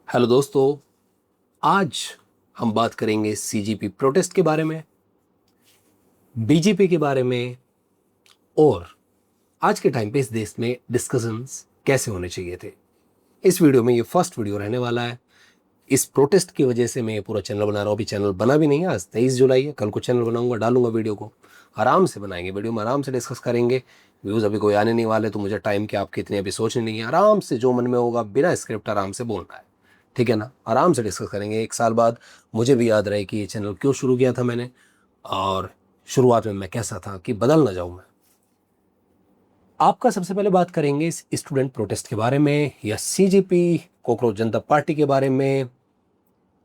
Hello दोस्तों, आज हम बात करेंगे सीजीपी प्रोटेस्ट के बारे में, बीजेपी के बारे में और आज के टाइम पे इस देश में डिस्कशंस कैसे होने चाहिए थे। इस वीडियो में ये फर्स्ट वीडियो रहने वाला है। इस प्रोटेस्ट की वजह से मैं ये पूरा चैनल बना रहा हूँ। अभी चैनल बना भी नहीं है, आज 23 जुलाई है। कल को चैनल बनाऊंगा, डालूंगा वीडियो को। आराम से बनाएंगे, वीडियो में आराम से डिस्कस करेंगे। व्यूज़ अभी कोई आने नहीं वाले, तो मुझे टाइम के आपके इतने अभी सोचने नहीं है। आराम से जो मन में होगा बिना स्क्रिप्ट आराम से बोलना है, ठीक है ना। आराम से डिस्कस करेंगे। एक साल बाद मुझे भी याद रहे कि ये चैनल क्यों शुरू किया था मैंने, और शुरुआत में मैं कैसा था, कि बदल ना जाऊं मैं। आपका सबसे पहले बात करेंगे इस स्टूडेंट प्रोटेस्ट के बारे में, या सीजेपी कॉकरोच जनता पार्टी के बारे में।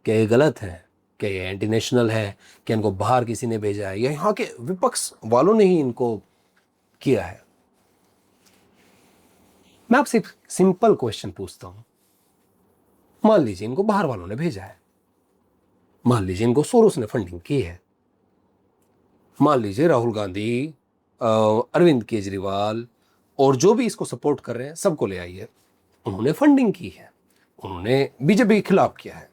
क्या ये गलत है? क्या ये एंटी नेशनल है? क्या इनको बाहर किसी ने भेजा है, या यहाँ के विपक्ष वालों ने ही इनको किया है? मैं आपसे एक सिंपल क्वेश्चन पूछता हूं। मान लीजिए इनको बाहर वालों ने भेजा है, मान लीजिए इनको सोरोस ने फंडिंग की है, मान लीजिए राहुल गांधी, अरविंद केजरीवाल और जो भी इसको सपोर्ट कर रहे हैं सबको ले आइए, उन्होंने फंडिंग की है, उन्होंने बीजेपी के खिलाफ किया है,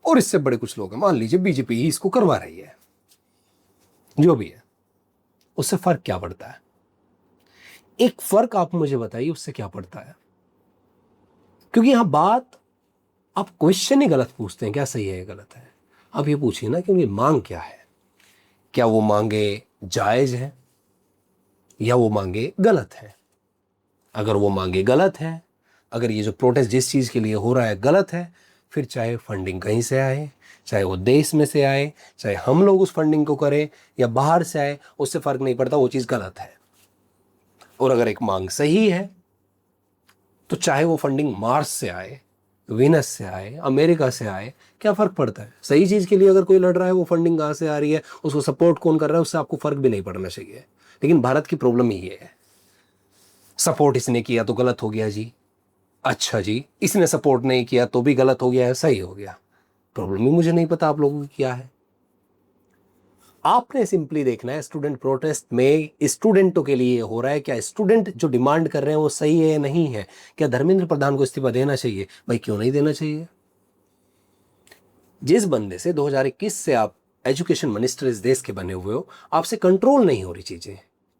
और इससे बड़े कुछ लोग हैं, मान लीजिए बीजेपी ही इसको करवा रही है। जो भी है, उससे फर्क क्या पड़ता है? एक फर्क आप मुझे बताइए, उससे क्या पड़ता है? क्योंकि यहां बात, आप क्वेश्चन ही गलत पूछते हैं। क्या सही है, गलत है? आप ये पूछिए ना कि उनकी मांग क्या है। क्या वो मांगे जायज है, या वो मांगे गलत है? अगर वो मांगे गलत है, अगर ये जो प्रोटेस्ट जिस चीज़ के लिए हो रहा है गलत है, फिर चाहे फंडिंग कहीं से आए, चाहे वो देश में से आए, चाहे हम लोग उस फंडिंग को करें या बाहर से आए, उससे फर्क नहीं पड़ता, वो चीज़ गलत है। और अगर एक मांग सही है, तो चाहे वो फंडिंग मार्स से आए, वीनस से आए, अमेरिका से आए, क्या फर्क पड़ता है? सही चीज़ के लिए अगर कोई लड़ रहा है, वो फंडिंग कहाँ से आ रही है, उसको सपोर्ट कौन कर रहा है, उससे आपको फर्क भी नहीं पड़ना चाहिए। लेकिन भारत की प्रॉब्लम ये है, सपोर्ट इसने किया तो गलत हो गया जी, अच्छा जी, इसने सपोर्ट नहीं किया तो भी गलत हो गया है, सही हो गया। प्रॉब्लम ही मुझे नहीं पता आप लोगों की क्या है। आपने सिंपली देखना है स्टूडेंट प्रोटेस्ट में स्टूडेंटों के लिए हो रहा है क्या, स्टूडेंट जो डिमांड कर रहे हैं वो सही है या नहीं है। क्या धर्मेंद्र प्रधान को इस्तीफा देना चाहिए? भाई क्यों नहीं देना चाहिए? जिस बंदे से 2021 से आप एजुकेशन मिनिस्टर इस देश के बने हुए हो, आपसे कंट्रोल नहीं हो रही चीजें,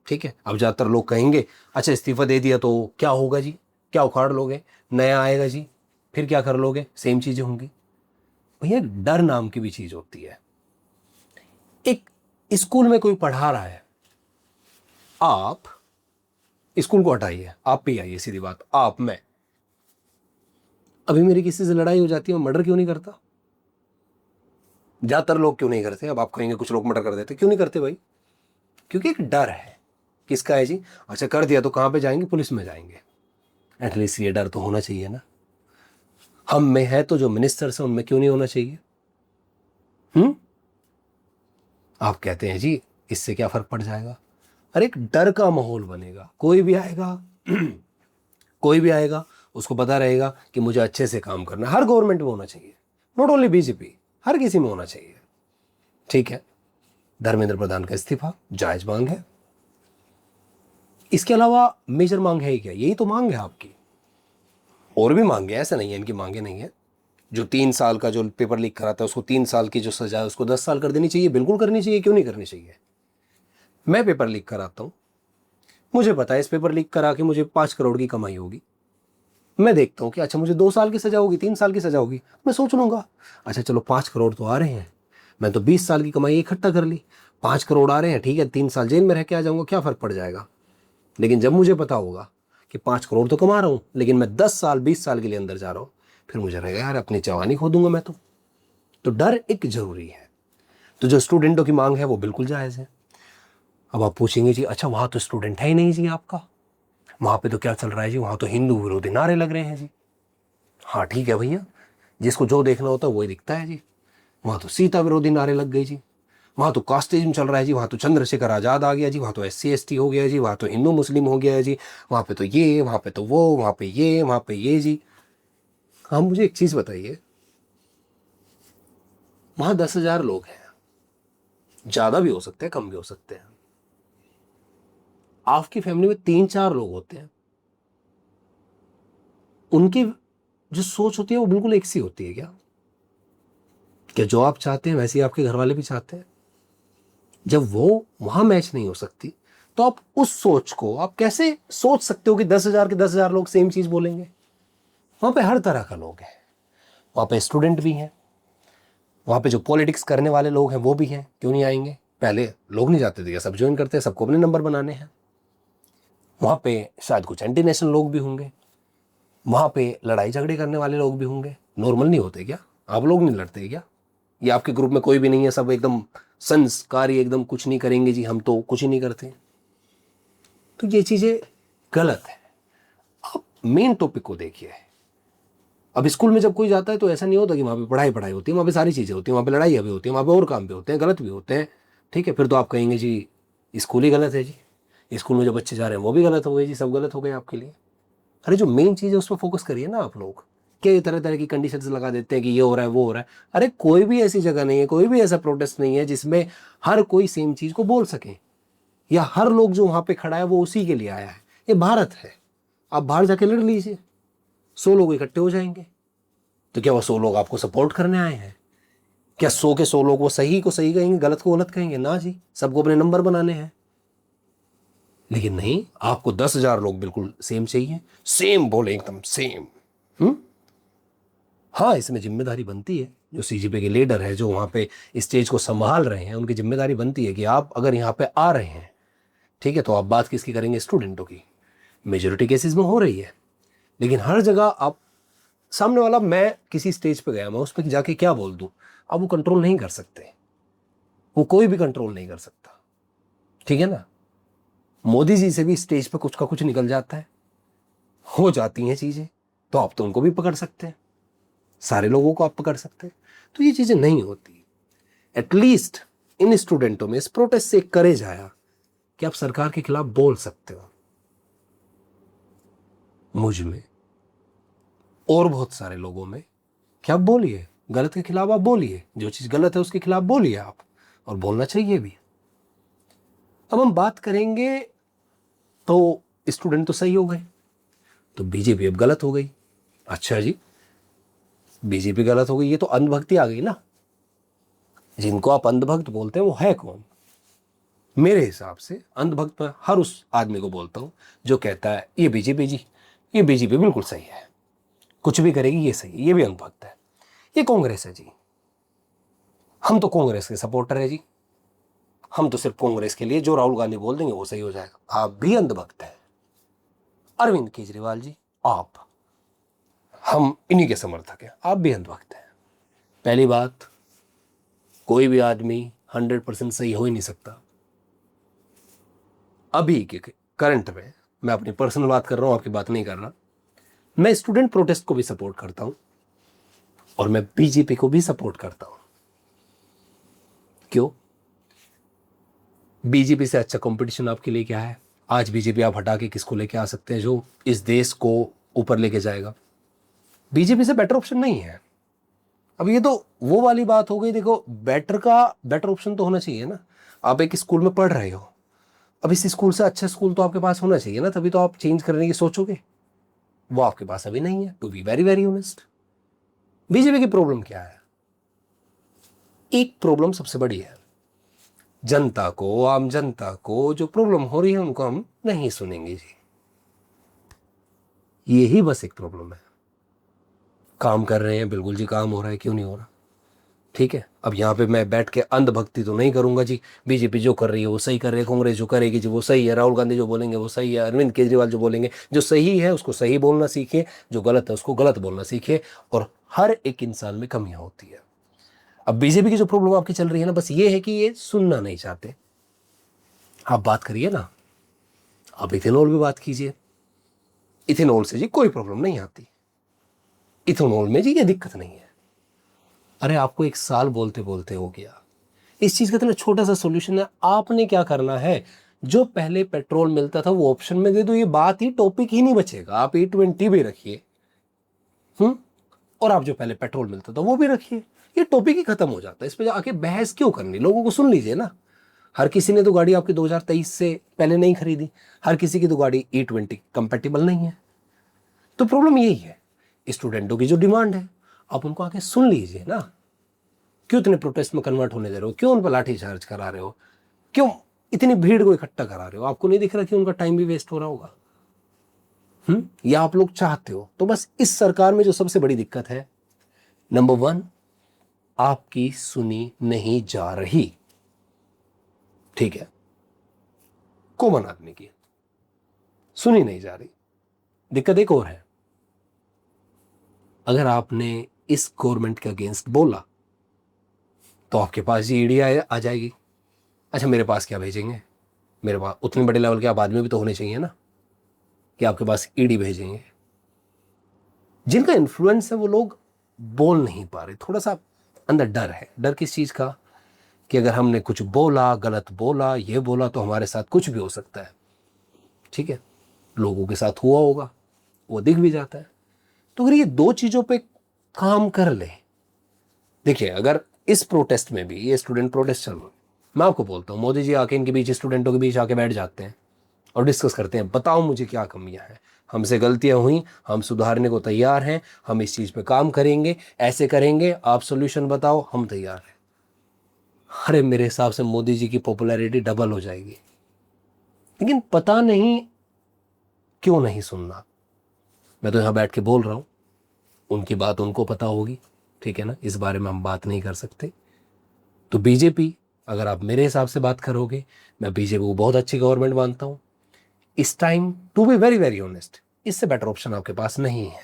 ठीक है। अब ज्यादातर लोग कहेंगे अच्छा इस्तीफा दे दिया तो क्या होगा जी, क्या उखाड़ लोगे, नया आएगा जी, फिर क्या कर लोगे, सेम चीजें होंगी। भैया डर नाम की भी चीज होती है। एक स्कूल में कोई पढ़ा रहा है, आप स्कूल को हटाइए, आप भी आइए, सीधी बात, आप, मैं, अभी मेरी किसी से लड़ाई हो जाती है, मैं मर्डर क्यों नहीं करता? ज्यादातर लोग क्यों नहीं करते? अब आप कहेंगे कुछ लोग मर्डर कर देते, क्यों नहीं करते भाई? क्योंकि एक डर है। किसका है जी? अच्छा कर दिया तो कहां पे जाएंगे? पुलिस में जाएंगे। एटलीस्ट ये डर तो होना चाहिए ना। हम में है तो जो मिनिस्टर्स हैं उनमें क्यों नहीं होना चाहिए? हम्म। आप कहते हैं जी इससे क्या फर्क पड़ जाएगा? अरे एक डर का माहौल बनेगा, कोई भी आएगा कोई भी आएगा, उसको पता रहेगा कि मुझे अच्छे से काम करना है। हर गवर्नमेंट में होना चाहिए, नॉट ओनली बीजेपी, हर किसी में होना चाहिए, ठीक है। धर्मेंद्र प्रधान का इस्तीफा जायज मांग है, इसके अलावा मेजर मांग है ही क्या? यही तो मांग है आपकी। और भी मांगे, ऐसा नहीं है इनकी मांगे नहीं है। जो 3 साल का जो पेपर लीक कराता है उसको 3 साल की जो सजा है उसको 10 साल कर देनी चाहिए, बिल्कुल करनी चाहिए, क्यों नहीं करनी चाहिए? मैं पेपर लीक कराता हूं, मुझे पता है इस पेपर लीक करा के मुझे 5 करोड़ की कमाई होगी। मैं देखता हूँ कि अच्छा मुझे 2 साल की सजा होगी, 3 साल की सजा होगी, मैं सोच लूंगा अच्छा चलो 5 करोड़ तो आ रहे हैं, मैं तो 20 साल की कमाई इकट्ठा कर ली, 5 करोड़ आ रहे हैं, ठीक है, 3 साल जेल में रह के आ जाऊंगा, क्या फर्क पड़ जाएगा? लेकिन जब मुझे पता होगा कि 5 करोड़ तो कमा रहा हूं, लेकिन मैं 10 साल 20 साल के लिए अंदर जा रहा हूं, फिर मुझे रहेगा यार अपनी जवानी खो दूंगा मैं तो डर एक जरूरी है। तो जो स्टूडेंटों की मांग है वो बिल्कुल जायज है। अब आप पूछेंगे जी अच्छा वहां तो स्टूडेंट है ही नहीं जी आपका, वहां पे तो क्या चल रहा है जी, वहां तो हिंदू विरोधी नारे लग रहे हैं जी। हाँ ठीक है भैया, जिसको जो देखना होता है वही दिखता है जी। वहां तो सीता विरोधी नारे लग गई जी, वहां तो कास्टिज्म चल रहा है जी, वहां तो चंद्रशेखर आजाद आ गया जी, वहां तो SC ST हो गया जी, वहां तो हिंदू मुस्लिम हो गया है जी, वहां पे तो ये, वहां पे तो वो, वहां पे ये, वहां पे ये जी। हाँ मुझे एक चीज बताइए, वहां 10,000 लोग हैं, ज्यादा भी हो सकते हैं कम भी हो सकते हैं, आपकी फैमिली में 3 4 लोग होते हैं, उनकी जो सोच होती है वो बिल्कुल एक सी होती है क्या जो आप चाहते हैं वैसे ही आपके घर वाले भी चाहते हैं? जब वो वहां मैच नहीं हो सकती तो आप उस सोच को आप कैसे सोच सकते हो कि 10,000 के 10,000 लोग सेम चीज बोलेंगे? वहां पे हर तरह का लोग हैं, वहां पे स्टूडेंट भी हैं, वहां पे जो पॉलिटिक्स करने वाले लोग हैं वो भी हैं, क्यों नहीं आएंगे? पहले लोग नहीं जाते थे क्या? सब ज्वाइन करते हैं, सबको अपने नंबर बनाने हैं। वहां पे शायद कुछ एंटी नेशनल लोग भी होंगे, वहां पे लड़ाई झगड़े करने वाले लोग भी होंगे। नॉर्मल नहीं होते क्या? आप लोग नहीं लड़ते क्या? ये आपके ग्रुप में कोई भी नहीं है, सब एकदम संस्कारी, एकदम कुछ नहीं करेंगे जी, हम तो कुछ ही नहीं करते? तो ये चीजें गलत है। आप मेन टॉपिक को देखिए। अब स्कूल में जब कोई जाता है तो ऐसा नहीं होता कि वहाँ पे पढ़ाई पढ़ाई होती है, वहाँ पे सारी चीज़ें होती हैं, वहाँ पे लड़ाई भी होती है, वहाँ पे और काम भी होते हैं, गलत भी होते हैं। ठीक है, फिर तो आप कहेंगे जी स्कूल ही गलत है जी, स्कूल में जो बच्चे जा रहे हैं वो भी गलत हो गए जी, सब गलत हो गए आपके लिए। अरे जो मेन चीज़ है उस पर फोकस करिए ना आप लोग। क्या ये तरह तरह की कंडीशंस लगा देते हैं कि ये हो रहा है वो हो रहा है? अरे कोई भी ऐसी जगह नहीं है, कोई भी ऐसा प्रोटेस्ट नहीं है जिसमें हर कोई सेम चीज़ को बोल सके, या हर लोग जो वहाँ पे खड़ा है वो उसी के लिए आया है। ये भारत है, आप बाहर जाके लड़ लीजिए, 100 लोग इकट्ठे हो जाएंगे। तो क्या वो 100 लोग आपको सपोर्ट करने आए हैं? क्या 100 के 100 लोग वो सही को सही कहेंगे, गलत को गलत कहेंगे? ना जी, सबको अपने नंबर बनाने हैं। लेकिन नहीं, आपको 10,000 लोग बिल्कुल सेम चाहिए, सेम बोले, एकदम सेम। हाँ, इसमें जिम्मेदारी बनती है, जो सीजीपी के लीडर है, जो वहां पे स्टेज को संभाल रहे हैं, उनकी जिम्मेदारी बनती है कि आप अगर यहाँ पे आ रहे हैं, ठीक है, तो आप बात किसकी करेंगे? स्टूडेंटों की। मेजोरिटी केसेस में हो रही है, लेकिन हर जगह आप सामने वाला, मैं किसी स्टेज पे गया, मैं उस पर जाके क्या बोल दूं, आप वो कंट्रोल नहीं कर सकते, वो कोई भी कंट्रोल नहीं कर सकता। ठीक है ना? मोदी जी से भी स्टेज पे कुछ का कुछ निकल जाता है, हो जाती हैं चीजें, तो आप तो उनको भी पकड़ सकते हैं, सारे लोगों को आप पकड़ सकते हैं। तो ये चीजें नहीं होती। एटलीस्ट इन स्टूडेंटों में इस प्रोटेस्ट से करे जाया कि आप सरकार के खिलाफ बोल सकते हो। मुझ में और बहुत सारे लोगों में कि आप बोलिए, गलत के खिलाफ आप बोलिए, जो चीज गलत है उसके खिलाफ बोलिए आप, और बोलना चाहिए भी। अब हम बात करेंगे, तो स्टूडेंट तो सही हो गए, तो बीजेपी अब गलत हो गई। अच्छा जी, बीजेपी गलत हो गई, ये तो अंधभक्ति आ गई ना। जिनको आप अंधभक्त बोलते हैं वो है कौन? मेरे हिसाब से अंधभक्त मैं हर उस आदमी को बोलता हूं जो कहता है ये बीजेपी जी, ये बीजेपी बिल्कुल सही है, कुछ भी करेगी ये सही है, ये भी अंधभक्त है। ये कांग्रेस है जी, हम तो कांग्रेस के सपोर्टर है जी, हम तो सिर्फ कांग्रेस के लिए जो राहुल गांधी बोल देंगे वो सही हो जाएगा। आप भी अंधभक्त हैं। अरविंद केजरीवाल जी, आप, हम इन्हीं के समर्थक हैं, आप भी अंधभक्त हैं। पहली बात, कोई भी आदमी 100% सही हो ही नहीं सकता। अभी के करंट में, मैं अपनी पर्सनल बात कर रहा हूं, आपकी बात नहीं कर रहा, मैं स्टूडेंट प्रोटेस्ट को भी सपोर्ट करता हूं और मैं बीजेपी को भी सपोर्ट करता हूं। क्यों? बीजेपी से अच्छा कंपटीशन आपके लिए क्या है? आज बीजेपी आप हटा के किसको लेके आ सकते हैं जो इस देश को ऊपर लेके जाएगा? बीजेपी से बेटर ऑप्शन नहीं है। अब ये तो वो वाली बात हो गई, देखो बेटर ऑप्शन तो होना चाहिए ना। आप एक स्कूल में पढ़ रहे हो, अब इस स्कूल से अच्छा स्कूल तो आपके पास होना चाहिए ना, तभी तो आप चेंज करने की सोचोगे। वो आपके पास अभी नहीं है, to be very very honest. BJP की प्रॉब्लम क्या है? एक प्रॉब्लम सबसे बड़ी है, जनता को, आम जनता को जो प्रॉब्लम हो रही है उनको हम नहीं सुनेंगे जी। यही बस एक प्रॉब्लम है। काम कर रहे हैं, बिल्कुल जी काम हो रहा है, क्यों नहीं हो रहा? ठीक है, अब यहाँ पे मैं बैठ के अंधभक्ति तो नहीं करूंगा जी, बीजेपी जो कर रही है वो सही कर रही है, कांग्रेस जो करेगी जी वो सही है, राहुल गांधी जो बोलेंगे वो सही है, अरविंद केजरीवाल जो बोलेंगे, जो सही है उसको सही बोलना सीखे, जो गलत है उसको गलत बोलना सीखे। और हर एक इंसान में कमियां होती है। अब बीजेपी की जो प्रॉब्लम आपकी चल रही है ना, बस ये है कि ये सुनना नहीं चाहते। आप बात करिए ना, आप इथेनॉल भी बात कीजिए, इथेनॉल से जी कोई प्रॉब्लम नहीं आती, इथेनॉल में जी ये दिक्कत नहीं है। अरे आपको 1 साल बोलते बोलते हो गया, इस चीज का इतना छोटा सा सॉल्यूशन है। आपने क्या करना है, जो पहले पेट्रोल मिलता था वो ऑप्शन में दे दो, ये बात ही टॉपिक ही नहीं बचेगा। आप E20 भी रखिए, और आप जो पहले पेट्रोल मिलता था वो भी रखिए, ये टॉपिक ही खत्म हो जाता है। इस पे आके बहस क्यों करनी? लोगों को सुन लीजिए ना। हर किसी ने तो गाड़ी आपकी 2023 से पहले नहीं खरीदी, हर किसी की तो गाड़ी E20 कंपेटिबल नहीं है। तो प्रॉब्लम यही है स्टूडेंटों की जो डिमांड है आप उनको आके सुन लीजिए ना। क्यों इतने प्रोटेस्ट में कन्वर्ट होने दे रहे हो, क्यों उन पर लाठी चार्ज करा रहे हो, क्यों इतनी भीड़ को इकट्ठा करा रहे हो? आपको नहीं दिख रहा कि उनका टाइम भी वेस्ट हो रहा होगा? या आप लोग चाहते हो? तो बस इस सरकार में जो सबसे बड़ी दिक्कत है, नंबर 1, आपकी सुनी नहीं जा रही। ठीक है, कॉमन आदमी की सुनी नहीं जा रही। दिक्कत एक और है, अगर आपने इस गवर्नमेंट के अगेंस्ट बोला तो आपके पास ये ईडी आ जाएगी। अच्छा, मेरे पास क्या भेजेंगे? मेरे पास उतने बड़े लेवल के आप आदमी भी तो होने चाहिए ना कि आपके पास ईडी भेजेंगे। जिनका इन्फ्लुएंस है वो लोग बोल नहीं पा रहे, थोड़ा सा अंदर डर है। डर किस चीज का? कि अगर हमने कुछ बोला, गलत बोला, ये बोला तो हमारे साथ कुछ भी हो सकता है। ठीक है, लोगों के साथ हुआ होगा, वो दिख भी जाता है। तो अगर ये दो चीजों पे काम कर ले, देखिए अगर इस प्रोटेस्ट में भी, ये स्टूडेंट प्रोटेस्ट चल रहा है, मैं आपको बोलता हूँ मोदी जी आके इनके बीच, स्टूडेंटों के बीच आके बैठ जाते हैं और डिस्कस करते हैं, बताओ मुझे क्या कमियां हैं, हमसे गलतियां हुई, हम सुधारने को तैयार हैं, हम इस चीज पे काम करेंगे, ऐसे करेंगे, आप सोल्यूशन बताओ, हम तैयार हैं। अरे मेरे हिसाब से मोदी जी की पॉपुलैरिटी डबल हो जाएगी। लेकिन पता नहीं क्यों नहीं सुनना। मैं तो यहां बैठ के बोल रहा हूं, उनकी बात उनको पता होगी, ठीक है ना, इस बारे में हम बात नहीं कर सकते। तो बीजेपी, अगर आप मेरे हिसाब से बात करोगे, मैं बीजेपी को बहुत अच्छी गवर्नमेंट मानता हूं इस time. To be very very honest, इससे बेटर ऑप्शन आपके पास नहीं है।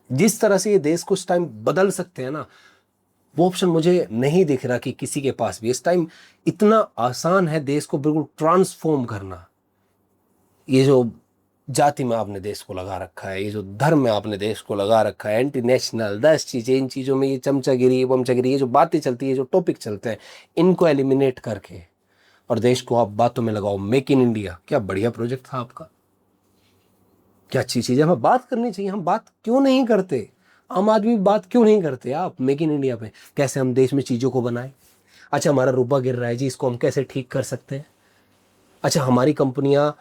जिस तरह से ये देश को इस टाइम बदल सकते हैं ना, वो ऑप्शन मुझे नहीं दिख रहा कि किसी के पास भी इस टाइम इतना आसान है देश को बिल्कुल ट्रांसफॉर्म करना। ये जो जाति में आपने देश को लगा रखा है, ये जो धर्म में आपने देश को लगा रखा है, एंटी नेशनल 10 चीजें, इन चीजों में ये चमचागिरी वमचागिरी, ये जो बातें चलती है, जो टॉपिक चलते हैं, इनको एलिमिनेट करके और देश को आप बातों में लगाओ। मेक इन इंडिया, क्या बढ़िया प्रोजेक्ट था आपका, क्या अच्छी चीज है, हमें बात करनी चाहिए। हम बात क्यों नहीं करते? आम आदमी बात क्यों नहीं करते आप मेक इन इंडिया पे? कैसे हम देश में चीजों को बनाए? अच्छा, हमारा रुपया गिर रहा है जी, इसको हम कैसे ठीक कर सकते हैं? अच्छा, हमारी कंपनियां,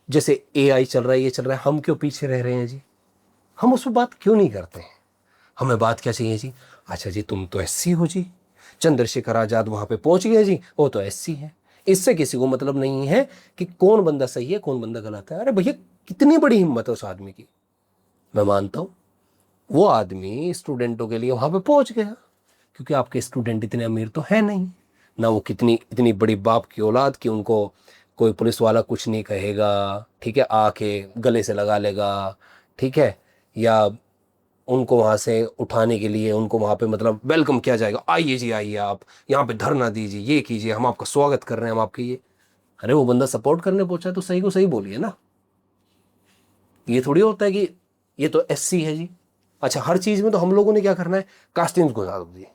जैसे एआई चल रहा है, ये चल रहा है, हम क्यों पीछे रह रहे हैं जी? हम उस पर बात क्यों नहीं करते हैं? हमें बात क्या चाहिए जी? अच्छा जी, तुम तो एससी हो जी, चंद्रशेखर आजाद वहां पे पहुंच गए जी, वो तो एससी है। इससे किसी को मतलब नहीं है कि कौन बंदा सही है, कौन बंदा गलत है। अरे भैया, कितनी बड़ी हिम्मत है उस आदमी की। मैं मानता हूं वो आदमी स्टूडेंटों के लिए वहां पे पहुंच गया, क्योंकि आपके स्टूडेंट इतने अमीर तो है नहीं ना, वो कितनी इतनी बड़ी बाप की औलाद कि उनको कोई पुलिस वाला कुछ नहीं कहेगा, ठीक है, आके गले से लगा लेगा, ठीक है, या उनको वहां से उठाने के लिए उनको वहां पे मतलब वेलकम किया जाएगा, आइए जी आइए, आप यहाँ पे धरना दीजिए, ये कीजिए, हम आपका स्वागत कर रहे हैं, हम आपके ये। अरे वो बंदा सपोर्ट करने पहुंचा है तो सही को सही बोलिए ना। ये थोड़ी होता है कि ये तो एससी है जी। अच्छा, हर चीज में तो हम लोगों ने क्या करना है, कास्टिंग को ज्यादा दिए।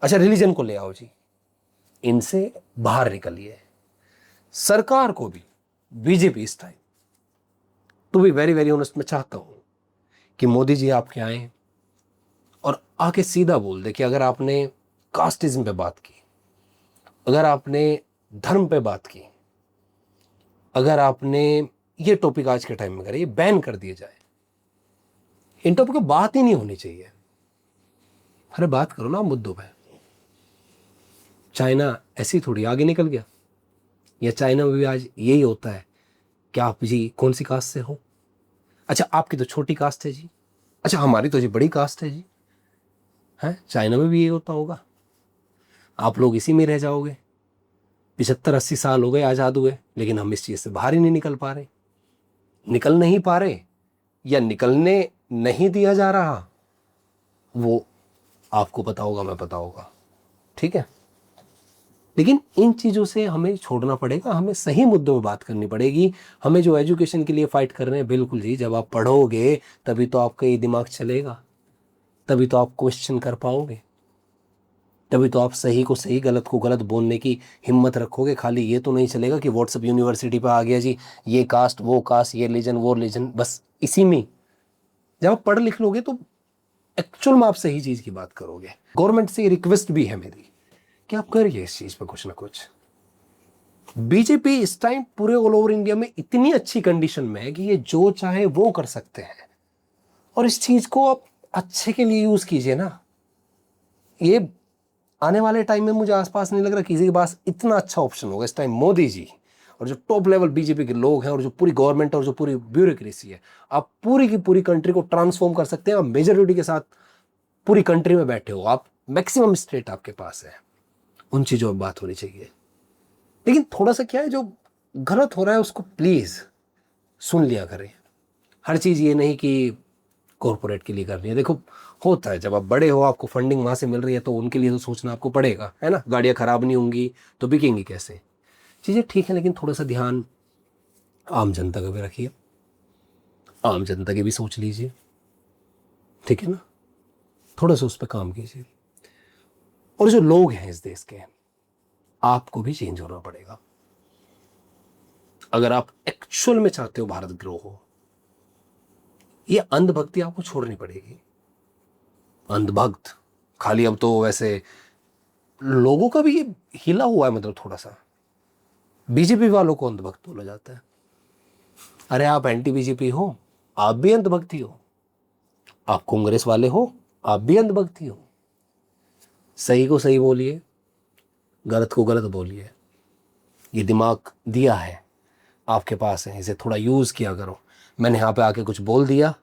अच्छा, रिलीजन को ले आओ जी, इनसे बाहर निकलिए। सरकार को भी, बीजेपी इस time, to be very very honest, मैं चाहता हूं कि मोदी जी आपके आए और आके सीधा बोल दे कि अगर आपने कास्टिज्म पे बात की, अगर आपने धर्म पे बात की, अगर आपने ये टॉपिक आज के टाइम में करे, ये बैन कर दिए जाए। इन टॉपिक पे बात ही नहीं होनी चाहिए। अरे बात करो ना मुद्दों पे। चाइना ऐसी थोड़ी आगे निकल गया, या चाइना में भी आज यही होता है कि आप जी कौन सी कास्ट से हो? अच्छा, आपकी तो छोटी कास्ट है जी, अच्छा हमारी तो जी बड़ी कास्ट है जी। है, चाइना में भी यही होता होगा। आप लोग इसी में रह जाओगे। 75-80 साल हो गए आज़ाद हुए, लेकिन हम इस चीज़ से बाहर ही नहीं निकल पा रहे। निकल नहीं पा रहे या निकलने नहीं दिया जा रहा, वो आपको पता होगा, मैं पता होगा, ठीक है। लेकिन इन चीज़ों से हमें छोड़ना पड़ेगा, हमें सही मुद्दों में बात करनी पड़ेगी। हमें जो एजुकेशन के लिए फाइट कर रहे हैं, बिल्कुल जी, जब आप पढ़ोगे तभी तो आपका ये दिमाग चलेगा, तभी तो आप क्वेश्चन कर पाओगे, तभी तो आप सही को सही, गलत को गलत बोलने की हिम्मत रखोगे। खाली ये तो नहीं चलेगा कि व्हाट्सएप यूनिवर्सिटी पे आ गया जी, ये कास्ट वो कास्ट, ये रिलीजन वो रिलीजन, बस इसी में। जब आप पढ़ लिख लोगे तो एक्चुअल में आप सही चीज की बात करोगे। गवर्नमेंट से रिक्वेस्ट भी है मेरी कि आप करिए इस चीज पे कुछ ना कुछ। बीजेपी इस टाइम पूरे ऑल ओवर इंडिया में इतनी अच्छी कंडीशन में है कि ये जो चाहे वो कर सकते हैं। और इस चीज को आप अच्छे के लिए यूज कीजिए ना। ये आने वाले टाइम में मुझे आसपास नहीं लग रहा किसी के पास इतना अच्छा ऑप्शन होगा। इस टाइम मोदी जी और जो टॉप लेवल बीजेपी के लोग हैं और जो पूरी गवर्नमेंट और जो पूरी ब्यूरोक्रेसी है, आप पूरी की पूरी कंट्री को ट्रांसफॉर्म कर सकते हैं। आप मेजोरिटी के साथ पूरी कंट्री में बैठे हो, आप मैक्सिमम स्टेट आपके पास है। उन चीजों में बात होनी चाहिए। लेकिन थोड़ा सा क्या है, जो गलत हो रहा है उसको प्लीज सुन लिया करें। हर चीज ये नहीं कि कॉरपोरेट के लिए करनी है। देखो होता है, जब आप बड़े हो, आपको फंडिंग वहां से मिल रही है, तो उनके लिए तो सोचना आपको पड़ेगा, है ना। गाड़ियां खराब नहीं होंगी तो बिकेंगी कैसे। चीजें ठीक है, लेकिन थोड़ा सा ध्यान आम जनता का भी रखिए, आम जनता की भी सोच लीजिए, ठीक है ना। थोड़ा सा उस पर काम कीजिए। और जो लोग हैं इस देश के, आपको भी चेंज होना पड़ेगा। अगर आप एक्चुअल में चाहते हो भारत ग्रो हो, ये अंधभक्ति आपको छोड़नी पड़ेगी। अंधभक्त खाली अब तो वैसे लोगों का भी ये हिला हुआ है, मतलब थोड़ा सा बीजेपी वालों को अंधभक्त बोला जाता है। अरे आप एंटी बीजेपी हो, आप भी अंधभक्ति हो। आप कांग्रेस वाले हो, आप भी अंधभक्ति हो। सही को सही बोलिए, गलत को गलत बोलिए। ये दिमाग दिया है, आपके पास है, इसे थोड़ा यूज किया करो। मैंने यहाँ पे आके कुछ बोल दिया,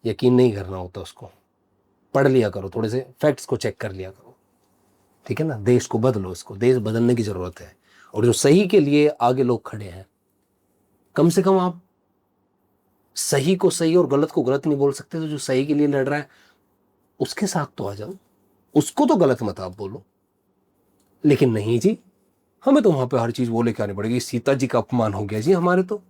यकीन नहीं करना होता, उसको पढ़ लिया करो, थोड़े से फैक्ट्स को चेक कर लिया करो, ठीक है ना। देश को बदलो, इसको देश बदलने की जरूरत है। और जो सही के लिए आगे लोग खड़े हैं, कम से कम आप सही को सही और गलत को गलत नहीं बोल सकते, तो जो सही के लिए लड़ रहा है उसके साथ तो आ जाओ। उसको तो गलत मत आप बोलो। लेकिन नहीं जी, हमें तो वहां पे हर चीज बोले क्या नहीं पड़ेगी। सीता जी का अपमान हो गया जी हमारे तो।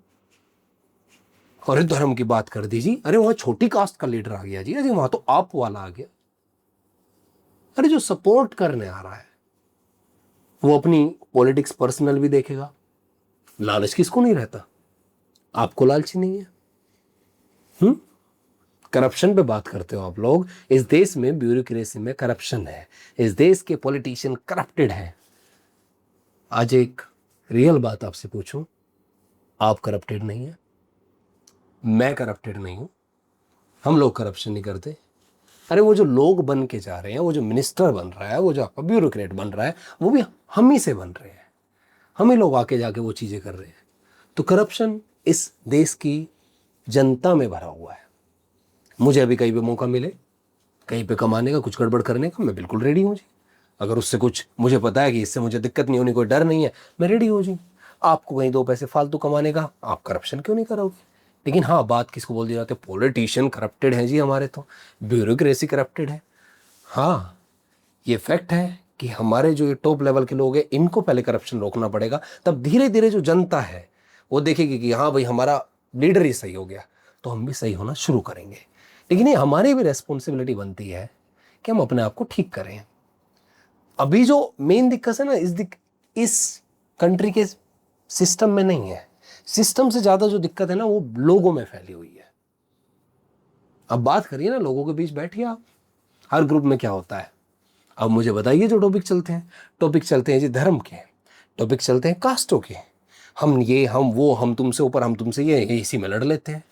अरे धर्म की बात कर दी जी, अरे वहां छोटी कास्ट का लीडर आ गया जी, अरे वहां तो आप वाला आ गया। अरे जो सपोर्ट करने आ रहा है वो अपनी पॉलिटिक्स पर्सनल भी देखेगा। लालच किसको नहीं रहता, आपको लालची नहीं है। करप्शन पे बात करते हो आप लोग। इस देश में ब्यूरोक्रेसी में करप्शन है, इस देश के पॉलिटिशियन करप्टेड हैं। आज एक रियल बात आपसे पूछूं, आप करप्टेड नहीं है, मैं करप्टेड नहीं हूं, हम लोग करप्शन नहीं करते। अरे वो जो लोग बन के जा रहे हैं, वो जो मिनिस्टर बन रहा है, वो जो आपका ब्यूरोक्रेट बन रहा है, वो भी हम ही से बन रहे हैं। हम ही लोग आके जाके वो चीजें कर रहे हैं। तो करप्शन इस देश की जनता में भरा हुआ है। मुझे अभी कहीं पे मौका मिले, कहीं पे कमाने का, कुछ गड़बड़ करने का, मैं बिल्कुल रेडी हूँ जी। अगर उससे कुछ मुझे पता है कि इससे मुझे दिक्कत नहीं होनी, कोई डर नहीं है, मैं रेडी हूँ जी। आपको कहीं दो पैसे फालतू कमाने का, आप करप्शन क्यों नहीं करोगे। लेकिन हाँ, बात किसको बोल दी जाती है, पॉलिटिशियन करप्टेड है जी हमारे, तो ब्यूरोक्रेसी करप्टेड है। हाँ, ये फैक्ट है कि हमारे जो टॉप लेवल के लोग हैं, इनको पहले करप्शन रोकना पड़ेगा, तब धीरे धीरे जो जनता है वो देखेगी कि हाँ भाई हमारा लीडर ही सही हो गया, तो हम भी सही होना शुरू करेंगे। लेकिन ये हमारी भी रेस्पॉन्सिबिलिटी बनती है कि हम अपने आप को ठीक करें। अभी जो मेन दिक्कत है ना, इस कंट्री के सिस्टम में नहीं है। सिस्टम से ज्यादा जो दिक्कत है ना, वो लोगों में फैली हुई है। अब बात करिए ना, लोगों के बीच बैठिए आप। हर ग्रुप में क्या होता है, अब मुझे बताइए। जो टॉपिक चलते हैं जी धर्म के, टॉपिक चलते हैं कास्टों के, हम ये हम वो, हम तुमसे ऊपर, हम तुमसे ये इसी में लड़ लेते हैं।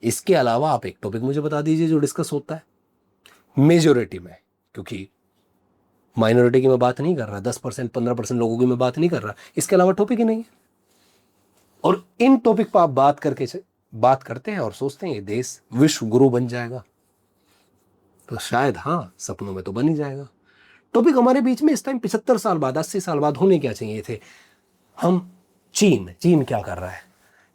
इसके अलावा आप एक टॉपिक मुझे बता दीजिए जो डिस्कस होता है मेजोरिटी में, क्योंकि माइनॉरिटी की मैं बात नहीं कर रहा, 10% 15% लोगों की मैं बात नहीं कर रहा, इसके अलावा टॉपिक ही नहीं है। और इन टॉपिक पर आप बात करते हैं और सोचते हैं ये देश विश्व गुरु बन जाएगा, तो शायद हाँ, सपनों में तो बन ही जाएगा। टॉपिक हमारे बीच में इस टाइम 75 साल बाद, 80 साल बाद होने क्या चाहिए थे। हम चीन क्या कर रहा है,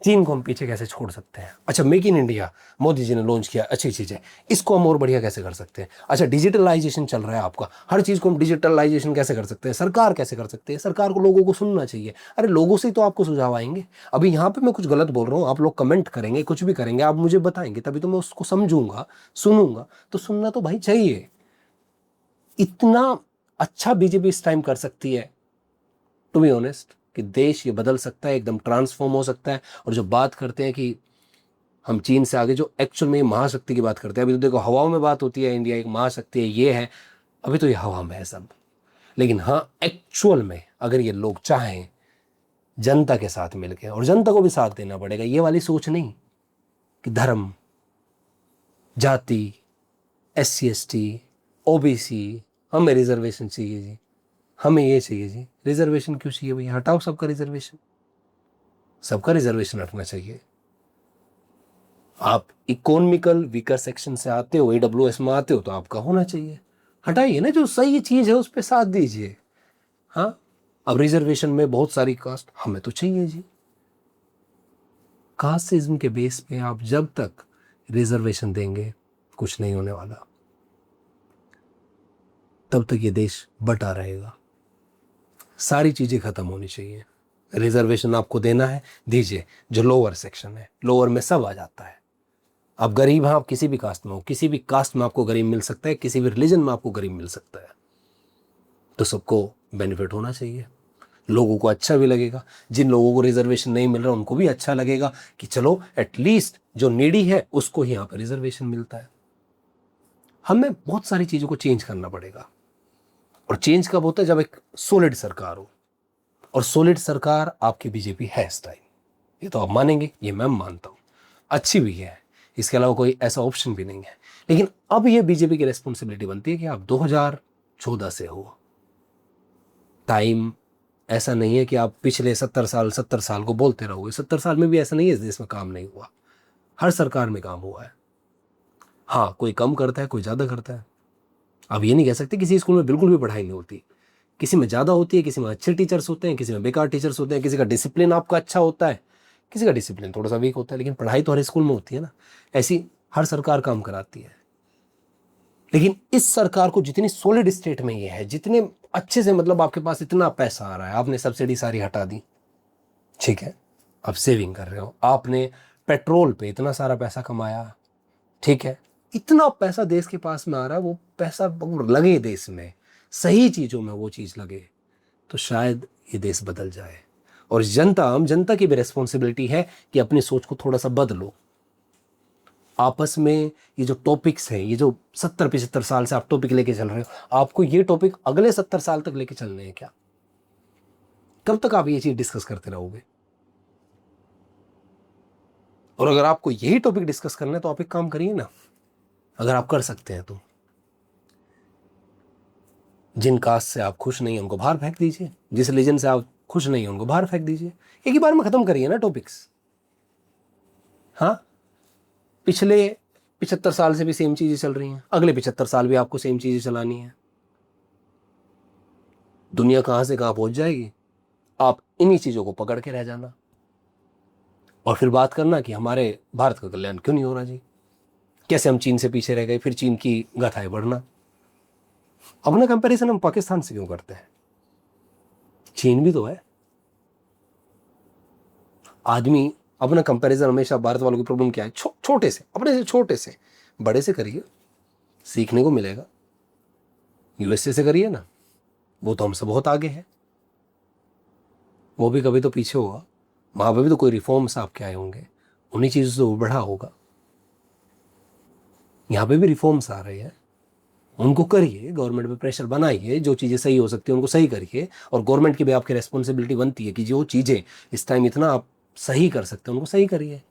चीन को हम पीछे कैसे छोड़ सकते हैं। अच्छा, make in India Modi ji ने लॉन्च किया, अच्छी चीज है, इसको हम और बढ़िया कैसे कर सकते हैं। अच्छा, डिजिटलाइजेशन चल रहा है आपका, हर चीज को हम डिजिटलाइजेशन कैसे कर सकते हैं, सरकार कैसे कर सकते हैं। सरकार को लोगों को सुनना चाहिए। अरे लोगों से ही तो आपको सुझाव आएंगे। अभी यहाँ पे मैं कुछ गलत बोल रहा हूँ, आप लोग कमेंट करेंगे, कुछ भी करेंगे, आप मुझे बताएंगे, तभी तो मैं उसको समझूंगा, सुनूंगा। तो सुनना तो भाई चाहिए। इतना अच्छा बीजेपी इस टाइम कर सकती है, टू बी ऑनेस्ट, कि देश ये बदल सकता है, एकदम ट्रांसफॉर्म हो सकता है। और जो बात करते हैं कि हम चीन से आगे, जो एक्चुअल में महाशक्ति की बात करते हैं, अभी तो देखो हवाओं में बात होती है, इंडिया एक महाशक्ति है, ये है, अभी तो ये हवा में है सब। लेकिन हाँ, एक्चुअल में अगर ये लोग चाहें जनता के साथ मिलकर, और जनता को भी साथ देना पड़ेगा, ये वाली सोच नहीं कि धर्म जाति, SC ST, OBC, हमें रिजर्वेशन चाहिए जी, हमें ये चाहिए जी। रिजर्वेशन क्यों चाहिए भैया? हटाओ सबका रिजर्वेशन, सबका रिजर्वेशन हटना चाहिए। आप इकोनॉमिकल वीकर सेक्शन से आते हो, AWS में आते हो, तो आपका होना चाहिए। हटाइए ना, जो सही चीज है उस पर साथ दीजिए। हाँ, अब रिजर्वेशन में बहुत सारी कास्ट, हमें तो चाहिए जी। कास्टिज्म के बेस पे आप जब तक रिजर्वेशन देंगे कुछ नहीं होने वाला, तब तक ये देश बटा रहेगा। सारी चीजें खत्म होनी चाहिए। रिजर्वेशन आपको देना है, दीजिए। जो लोअर सेक्शन है, लोअर में सब आ जाता है। आप गरीब हैं, आप किसी भी कास्ट में हो, किसी भी कास्ट में आपको गरीब मिल सकता है, किसी भी रिलीजन में आपको गरीब मिल सकता है। तो सबको बेनिफिट होना चाहिए, लोगों को अच्छा भी लगेगा। जिन लोगों को रिजर्वेशन नहीं मिल रहा उनको भी अच्छा लगेगा कि चलो एटलीस्ट जो नीडी है उसको यहाँ पर रिजर्वेशन मिलता है। हमें बहुत सारी चीज़ों को चेंज करना पड़ेगा, और चेंज कब होता है? जब एक सॉलिड सरकार हो, और सॉलिड सरकार आपकी बीजेपी है इस टाइम। ये तो आप मानेंगे, ये मैं मानता हूँ, अच्छी भी है, इसके अलावा कोई ऐसा ऑप्शन भी नहीं है। लेकिन अब ये बीजेपी की रिस्पॉन्सिबिलिटी बनती है कि आप 2014 से हो। टाइम ऐसा नहीं है कि आप पिछले 70 साल को बोलते रहोगे। 70 साल में भी ऐसा नहीं है इस देश में काम नहीं हुआ, हर सरकार में काम हुआ है। हाँ, कोई कम करता है, कोई ज़्यादा करता है। आप ये नहीं कह सकते किसी स्कूल में बिल्कुल भी पढ़ाई नहीं होती। किसी में ज़्यादा होती है, किसी में अच्छे टीचर्स होते हैं, किसी में बेकार टीचर्स होते हैं, किसी का डिसिप्लिन आपका अच्छा होता है, किसी का डिसिप्लिन थोड़ा सा वीक होता है। लेकिन पढ़ाई तो हर स्कूल में होती है ना, ऐसी हर सरकार काम कराती है। लेकिन इस सरकार को जितनी सॉलिड स्टेट में ये है, जितने अच्छे से, मतलब आपके पास इतना पैसा आ रहा है, आपने सब्सिडी सारी हटा दी, ठीक है, अब सेविंग कर रहे हो, आपने पेट्रोल पे इतना सारा पैसा कमाया, ठीक है, इतना पैसा देश के पास में आ रहा है, वो पैसा लगे देश में, सही चीज़ों में वो चीज़ लगे, तो शायद ये देश बदल जाए। और जनता, आम जनता की भी रिस्पॉन्सिबिलिटी है कि अपनी सोच को थोड़ा सा बदलो। आपस में ये जो टॉपिक्स हैं, ये जो 70-75 साल से आप टॉपिक लेके चल रहे हो, आपको ये टॉपिक अगले 70 साल तक लेके चलने हैं क्या? कब तक आप ये चीज़ डिस्कस करते रहोगे? और अगर आपको यही टॉपिक डिस्कस करना है तो आप एक काम करिए ना, अगर आप कर सकते हैं तो जिन कास्ट से आप खुश नहीं हैं उनको बाहर फेंक दीजिए, जिस रिलीजन से आप खुश नहीं हैं उनको बाहर फेंक दीजिए। एक ही बार में खत्म करिए ना टॉपिक्स। हाँ, पिछले 75 साल से भी सेम चीजें चल रही हैं, अगले 75 साल भी आपको सेम चीजें चलानी है। दुनिया कहां से कहां पहुंच जाएगी, आप इन्हीं चीजों को पकड़ के रह जाना, और फिर बात करना कि हमारे भारत का कल्याण क्यों नहीं हो रहा जी, कैसे हम चीन से पीछे रह गए, फिर चीन की गाथाएं बढ़ना। अपना कंपैरिजन हम पाकिस्तान से क्यों करते हैं? चीन भी तो है। आदमी अपना कंपैरिजन हमेशा, भारत वालों की प्रॉब्लम क्या है, छोटे से, अपने से छोटे से बड़े से करिए, सीखने को मिलेगा। USA से करिए ना, वो तो हमसे बहुत आगे है, वो भी कभी तो पीछे होगा, वहां पर भी तो कोई रिफॉर्म्स आपके आए होंगे, उन्हीं चीज़ों से वो बढ़ा होगा। यहाँ पे भी रिफॉर्म्स आ रहे हैं, उनको करिए, गवर्नमेंट पे प्रेशर बनाइए, जो चीज़ें सही हो सकती है उनको सही करिए। और गवर्नमेंट की भी आपकी रिस्पॉन्सिबिलिटी बनती है कि जो चीज़ें इस टाइम इतना आप सही कर सकते हैं उनको सही करिए।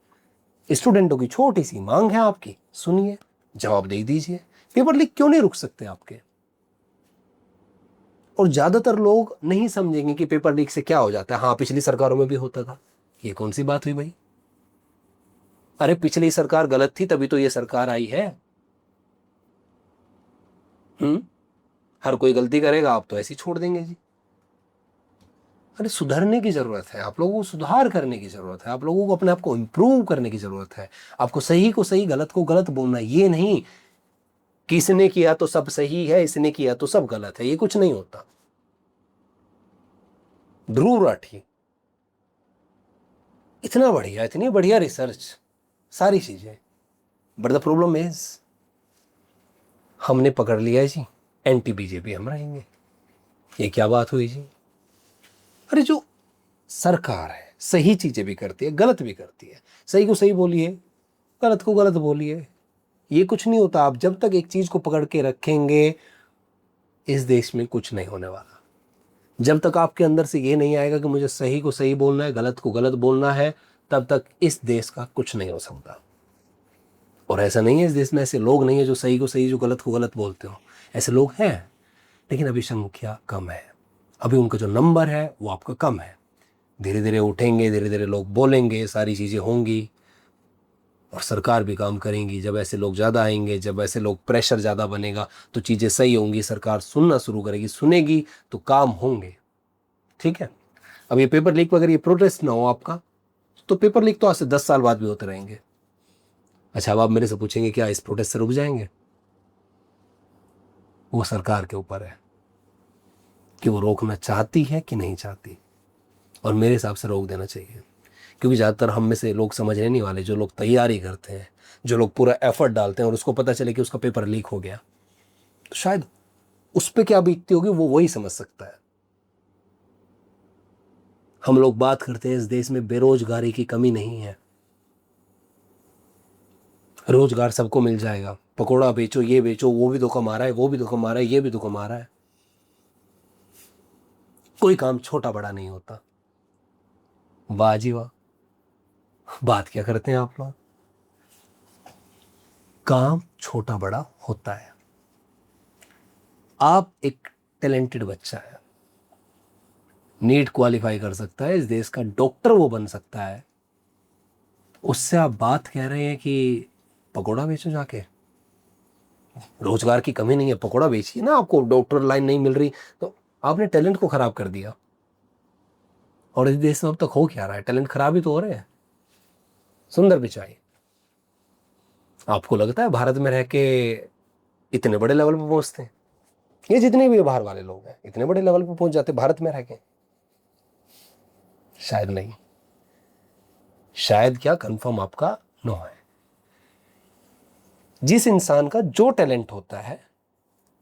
स्टूडेंटों की छोटी सी मांग है आपकी, सुनिए, जवाब दे दीजिए। पेपर लीक क्यों नहीं रुक सकते आपके? और ज्यादातर लोग नहीं समझेंगे कि पेपर लीक से क्या हो जाता है। हाँ, पिछली सरकारों में भी होता था, ये कौन सी बात हुई भाई? अरे पिछली सरकार गलत थी तभी तो ये सरकार आई है। हर कोई गलती करेगा, आप तो ऐसे ही छोड़ देंगे जी? अरे सुधरने की जरूरत है, आप लोगों को सुधार करने की जरूरत है, आप लोगों को अपने आप को इंप्रूव करने की जरूरत है। आपको सही को सही, गलत को गलत बोलना, ये नहीं कि इसने किया तो सब सही है, इसने किया तो सब गलत है, ये कुछ नहीं होता। ध्रुव राठी, इतना बढ़िया, इतनी बढ़िया रिसर्च, सारी चीजें, बट द प्रॉब्लम इज हमने पकड़ लिया है जी, एंटी बीजेपी हम रहेंगे। ये क्या बात हुई जी? अरे जो सरकार है सही चीजें भी करती है, गलत भी करती है, सही को सही बोलिए, गलत को गलत बोलिए, ये कुछ नहीं होता। आप जब तक एक चीज को पकड़ के रखेंगे, इस देश में कुछ नहीं होने वाला। जब तक आपके अंदर से ये नहीं आएगा कि मुझे सही को सही बोलना है, गलत को गलत बोलना है, तब तक इस देश का कुछ नहीं हो सकता। और ऐसा नहीं है इस देश में ऐसे लोग नहीं है जो सही को सही, जो गलत को गलत बोलते हो। ऐसे लोग हैं, लेकिन अभी संख्या कम है। अभी उनका जो नंबर है वो आपका कम है। धीरे धीरे उठेंगे, धीरे धीरे लोग बोलेंगे, सारी चीज़ें होंगी और सरकार भी काम करेंगी। जब ऐसे लोग ज़्यादा आएंगे, जब ऐसे लोग, प्रेशर ज़्यादा बनेगा तो चीज़ें सही होंगी, सरकार सुनना शुरू करेगी, सुनेगी तो काम होंगे। ठीक है। अब ये पेपर लीक अगर ये प्रोटेस्ट ना हो आपका, तो पेपर लीक तो आज से 10 साल बाद भी होते रहेंगे। अच्छा, अब आप मेरे से पूछेंगे क्या इस प्रोटेस्ट से रुक जाएंगे? वो सरकार के ऊपर है कि वो रोकना चाहती है कि नहीं चाहती, और मेरे हिसाब से रोक देना चाहिए। क्योंकि ज़्यादातर हम में से लोग समझने नहीं वाले, जो लोग तैयारी करते हैं, जो लोग पूरा एफर्ट डालते हैं और उसको पता चले कि उसका पेपर लीक हो गया, तो शायद उस पर क्या बीतती होगी वो वही समझ सकता है। हम लोग बात करते हैं इस देश में बेरोजगारी की कमी नहीं है, रोजगार सबको मिल जाएगा। पकोड़ा बेचो, ये बेचो, वो भी तो कमा रहा है, वो भी तो कमा रहा है, ये भी तो कमा रहा है। कोई काम छोटा बड़ा नहीं होता। वाह जी वाह, बात क्या करते हैं आप लोग। काम छोटा बड़ा होता है। आप एक टैलेंटेड बच्चा है, नीट क्वालिफाई कर सकता है, इस देश का डॉक्टर वो बन सकता है, उससे आप बात कह रहे हैं कि पकोड़ा बेचो जाके। रोजगार की कमी नहीं है, पकोड़ा बेचिए ना। आपको डॉक्टर लाइन नहीं मिल रही तो आपने टैलेंट को खराब कर दिया। और इस देश में अब तक हो क्या रहा है? टैलेंट खराब ही तो हो रहे हैं। सुंदर पिचाई, आपको लगता है भारत में रह के इतने बड़े लेवल पर पहुंचते हैं? ये जितने भी बाहर वाले लोग हैं इतने बड़े लेवल पर पहुंच जाते भारत में रह के? शायद नहीं। शायद क्या, कंफर्म आपका नो है। जिस इंसान का जो टैलेंट होता है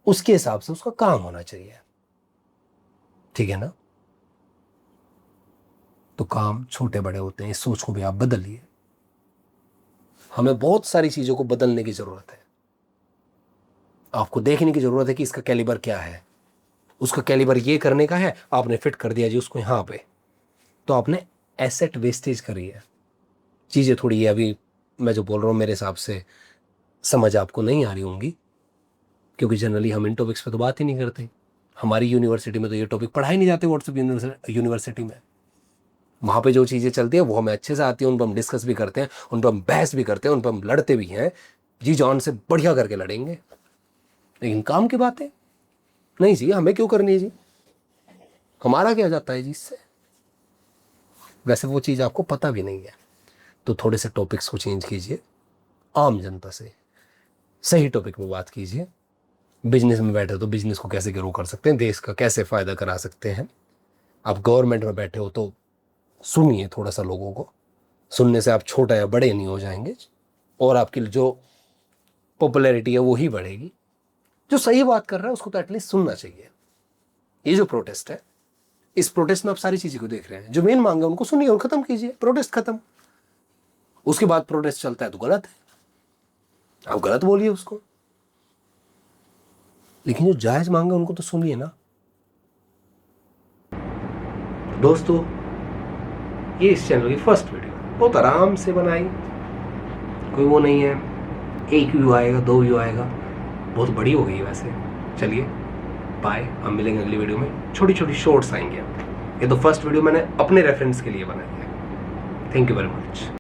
उसके हिसाब से उसका काम होना चाहिए। ठीक है ना? तो काम छोटे बड़े होते हैं, इस सोच को भी आप बदलिए। हमें बहुत सारी चीजों को बदलने की जरूरत है। आपको देखने की जरूरत है कि इसका कैलिबर क्या है। उसका कैलिबर ये करने का है, आपने फिट कर दिया जी उसको यहां पे, तो आपने एसेट वेस्टेज करी है। चीजें थोड़ी अभी मैं जो बोल रहा हूं मेरे हिसाब से समझ आपको नहीं आ रही होंगी, क्योंकि जनरली हम इन टॉपिक्स पे तो बात ही नहीं करते। हमारी यूनिवर्सिटी में तो ये टॉपिक पढ़ाई नहीं जाते। व्हाट्सएप यूनिवर्सिटी में वहाँ पे जो चीज़ें चलती है वो हमें अच्छे से आती है, उन पर हम डिस्कस भी करते हैं, उन पर हम बहस भी करते हैं, उन पर हम लड़ते भी हैं, जी जान से बढ़िया करके लड़ेंगे। लेकिन काम की बातें नहीं जी, हमें क्यों करनी है जी? हमारा क्या जाता है जी इससे? वैसे वो चीज़ आपको पता भी नहीं है, तो थोड़े से टॉपिक्स को चेंज कीजिए। आम जनता से सही टॉपिक में बात कीजिए। बिजनेस में बैठे हो तो बिजनेस को कैसे ग्रो कर सकते हैं, देश का कैसे फ़ायदा करा सकते हैं। आप गवर्नमेंट में बैठे हो तो सुनिए थोड़ा सा लोगों को। सुनने से आप छोटे या बड़े नहीं हो जाएंगे, और आपकी जो पॉपुलैरिटी है वो ही बढ़ेगी। जो सही बात कर रहा है उसको तो एटलीस्ट सुनना चाहिए। ये जो प्रोटेस्ट है, इस प्रोटेस्ट में आप सारी चीज़ें को देख रहे हैं। जो मेन मांग है उनको सुनिए और ख़त्म कीजिए, प्रोटेस्ट ख़त्म। उसके बाद प्रोटेस्ट चलता है तो गलत है, आप गलत बोलिए उसको। लेकिन जो जायज़ मांग है उनको तो सुनिए ना। दोस्तों, ये इस चैनल की फर्स्ट वीडियो बहुत आराम से बनाई, कोई वो नहीं है 1 व्यू आएगा 2 व्यू आएगा, बहुत बड़ी हो गई वैसे। चलिए बाय, हम मिलेंगे अगली वीडियो में। छोटी छोटी शॉर्ट्स आएंगे। ये तो फर्स्ट वीडियो मैंने अपने रेफरेंस के लिए बनाई है। Thank you very much.